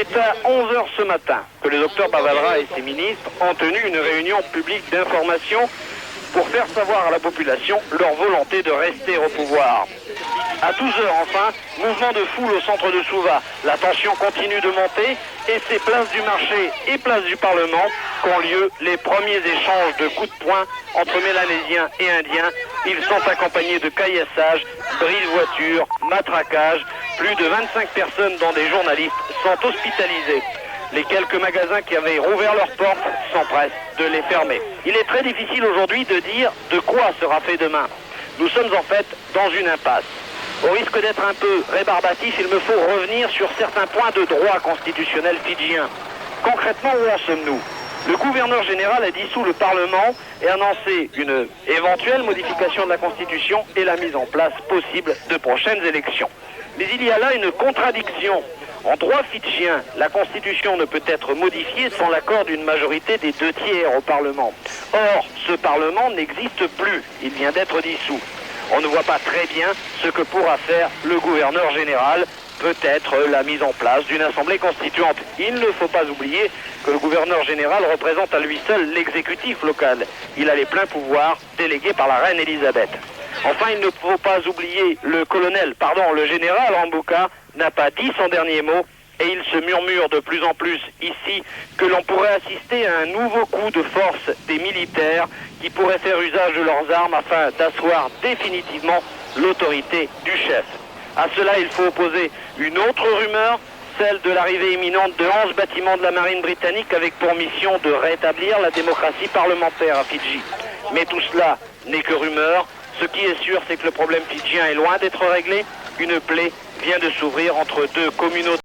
C'est à 11 h ce matin que le docteur Bavadra et ses ministres ont tenu une réunion publique d'information pour faire savoir à la population leur volonté de rester au pouvoir. À 12 h enfin, mouvement de foule au centre de Suva. La tension continue de monter et c'est place du marché et place du Parlement qu'ont lieu les premiers échanges de coups de poing entre Mélanésiens et Indiens. Ils sont accompagnés de caillassages, bris de voitures, matraquages. Plus de 25 personnes, dont des journalistes, sont hospitalisées. Les quelques magasins qui avaient rouvert leurs portes s'empressent de les fermer. Il est très difficile aujourd'hui de dire de quoi sera fait demain. Nous sommes en fait dans une impasse. Au risque d'être un peu rébarbatif, il me faut revenir sur certains points de droit constitutionnel fidjien. Concrètement, où en sommes-nous? Le gouverneur général a dissous le Parlement et annoncé une éventuelle modification de la Constitution et la mise en place possible de prochaines élections. Mais il y a là une contradiction. En droit fidjien, la Constitution ne peut être modifiée sans l'accord d'une majorité des 2/3 au Parlement. Or, ce Parlement n'existe plus. Il vient d'être dissous. On ne voit pas très bien ce que pourra faire le gouverneur général. Peut-être la mise en place d'une assemblée constituante. Il ne faut pas oublier que le gouverneur général représente à lui seul l'exécutif local. Il a les pleins pouvoirs délégués par la reine Elisabeth. Enfin, il ne faut pas oublier le général Rambouka n'a pas dit son dernier mot et il se murmure de plus en plus ici que l'on pourrait assister à un nouveau coup de force des militaires qui pourraient faire usage de leurs armes afin d'asseoir définitivement l'autorité du chef. À cela, il faut opposer une autre rumeur, celle de l'arrivée imminente de 11 bâtiments de la marine britannique avec pour mission de rétablir la démocratie parlementaire à Fidji. Mais tout cela n'est que rumeur. Ce qui est sûr, c'est que le problème fidjien est loin d'être réglé. Une plaie vient de s'ouvrir entre deux communautés.